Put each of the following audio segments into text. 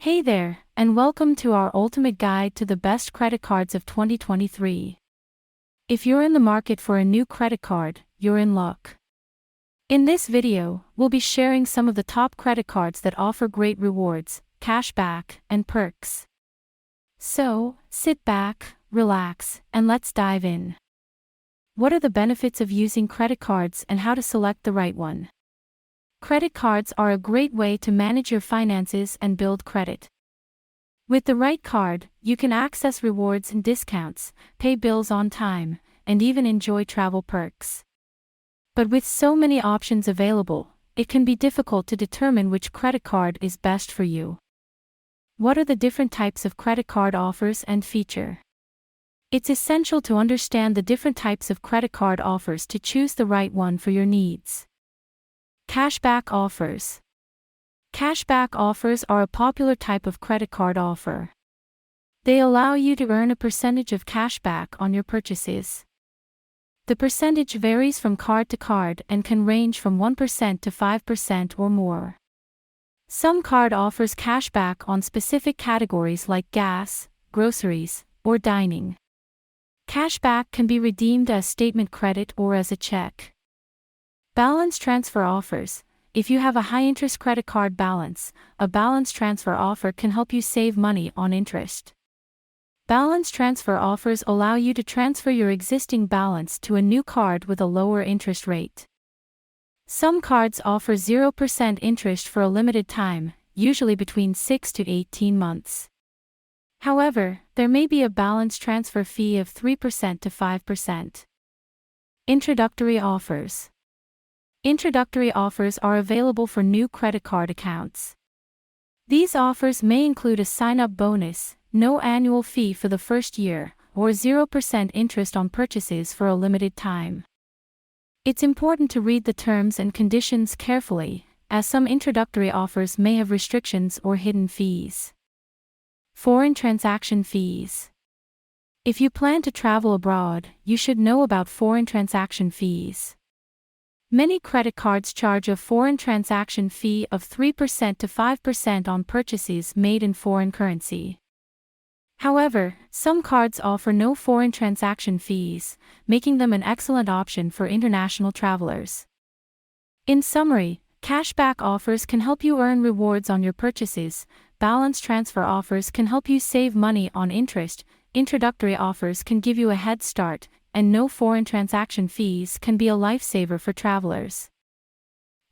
Hey there, and welcome to our ultimate guide to the best credit cards of 2023. If you're in the market for a new credit card, you're in luck. In this video, we'll be sharing some of the top credit cards that offer great rewards, cashback, and perks. So, sit back, relax, and let's dive in. What are the benefits of using credit cards and how to select the right one? Credit cards are a great way to manage your finances and build credit. With the right card, you can access rewards and discounts, pay bills on time, and even enjoy travel perks. But with so many options available, it can be difficult to determine which credit card is best for you. What are the different types of credit card offers and feature? It's essential to understand the different types of credit card offers to choose the right one for your needs. Cashback offers. Cashback offers are a popular type of credit card offer. They allow you to earn a percentage of cashback on your purchases. The percentage varies from card to card and can range from 1% to 5% or more. Some card offers cashback on specific categories like gas, groceries, or dining. Cashback can be redeemed as statement credit or as a check. Balance transfer offers. If you have a high-interest credit card balance, a balance transfer offer can help you save money on interest. Balance transfer offers allow you to transfer your existing balance to a new card with a lower interest rate. Some cards offer 0% interest for a limited time, usually between 6 to 18 months. However, there may be a balance transfer fee of 3% to 5%. Introductory offers. Introductory offers are available for new credit card accounts. These offers may include a sign-up bonus, no annual fee for the first year, or 0% interest on purchases for a limited time. It's important to read the terms and conditions carefully, as some introductory offers may have restrictions or hidden fees. Foreign transaction fees. If you plan to travel abroad, you should know about foreign transaction fees. Many credit cards charge a foreign transaction fee of 3% to 5% on purchases made in foreign currency. However, some cards offer no foreign transaction fees, making them an excellent option for international travelers. In summary, cashback offers can help you earn rewards on your purchases, balance transfer offers can help you save money on interest, introductory offers can give you a head start, and no foreign transaction fees can be a lifesaver for travelers.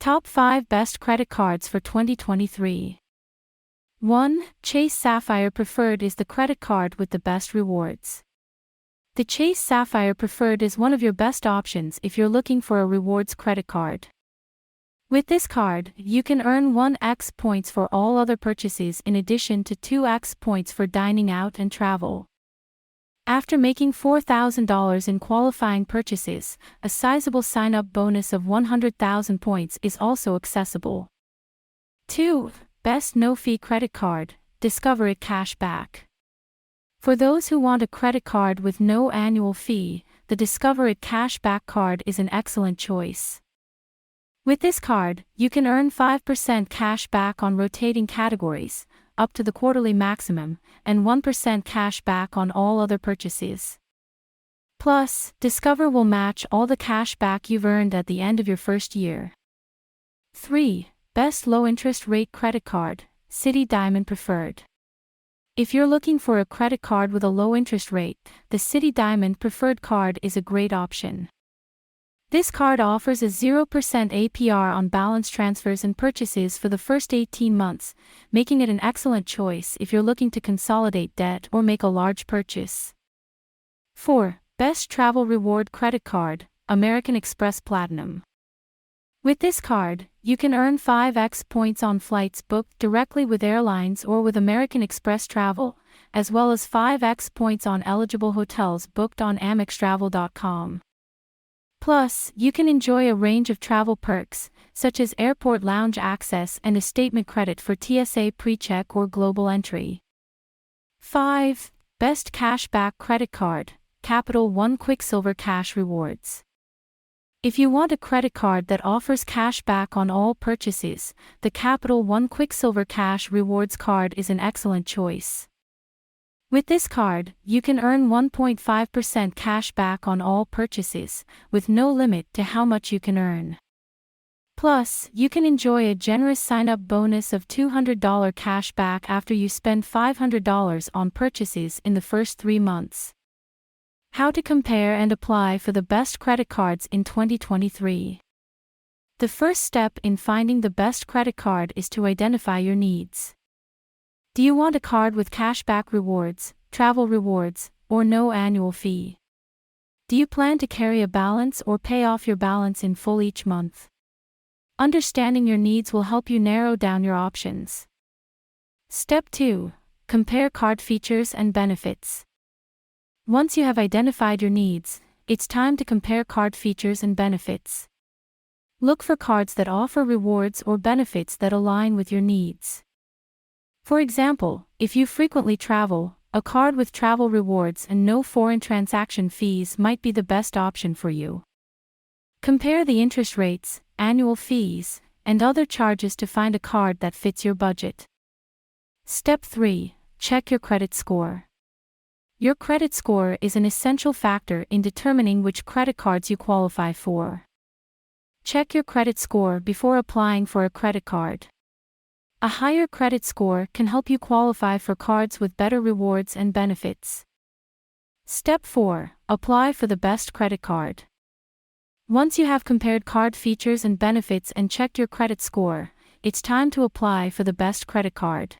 Top 5 Best Credit Cards for 2023. 1. Chase Sapphire Preferred is the credit card with the best rewards. The Chase Sapphire Preferred is one of your best options if you're looking for a rewards credit card. With this card, you can earn 1x points for all other purchases in addition to 2x points for dining out and travel. After making $4,000 in qualifying purchases, a sizable sign-up bonus of 100,000 points is also accessible. 2. Best No-Fee Credit Card, Discover It Cashback. For those who want a credit card with no annual fee, the Discover It Cashback card is an excellent choice. With this card, you can earn 5% cash back on rotating categories, up to the quarterly maximum, and 1% cash back on all other purchases. Plus, Discover will match all the cash back you've earned at the end of your first year. 3. Best Low Interest Rate Credit Card, Citi Diamond Preferred. If you're looking for a credit card with a low interest rate, the Citi Diamond Preferred card is a great option. This card offers a 0% APR on balance transfers and purchases for the first 18 months, making it an excellent choice if you're looking to consolidate debt or make a large purchase. 4. Best Travel Reward Credit Card, American Express Platinum. With this card, you can earn 5x points on flights booked directly with airlines or with American Express Travel, as well as 5x points on eligible hotels booked on AmexTravel.com. Plus, you can enjoy a range of travel perks, such as airport lounge access and a statement credit for TSA PreCheck or global entry. 5. Best Cashback Credit Card, Capital One Quicksilver Cash Rewards. If you want a credit card that offers cash back on all purchases, the Capital One Quicksilver Cash Rewards card is an excellent choice. With this card, you can earn 1.5% cash back on all purchases, with no limit to how much you can earn. Plus, you can enjoy a generous sign-up bonus of $200 cash back after you spend $500 on purchases in the first 3 months. How to compare and apply for the best credit cards in 2023. The first step in finding the best credit card is to identify your needs. Do you want a card with cashback rewards, travel rewards, or no annual fee? Do you plan to carry a balance or pay off your balance in full each month? Understanding your needs will help you narrow down your options. Step 2. Compare card features and benefits. Once you have identified your needs, it's time to compare card features and benefits. Look for cards that offer rewards or benefits that align with your needs. For example, if you frequently travel, a card with travel rewards and no foreign transaction fees might be the best option for you. Compare the interest rates, annual fees, and other charges to find a card that fits your budget. Step 3. Check your credit score. Your credit score is an essential factor in determining which credit cards you qualify for. Check your credit score before applying for a credit card. A higher credit score can help you qualify for cards with better rewards and benefits. Step 4. Apply for the best credit card. Once you have compared card features and benefits and checked your credit score, it's time to apply for the best credit card.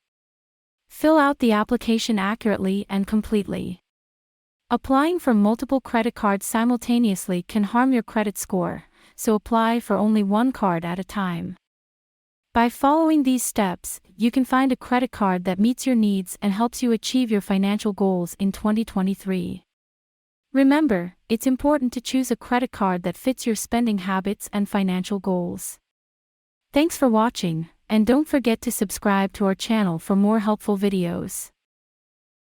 Fill out the application accurately and completely. Applying for multiple credit cards simultaneously can harm your credit score, so apply for only one card at a time. By following these steps, you can find a credit card that meets your needs and helps you achieve your financial goals in 2023. Remember, it's important to choose a credit card that fits your spending habits and financial goals. Thanks for watching, and don't forget to subscribe to our channel for more helpful videos.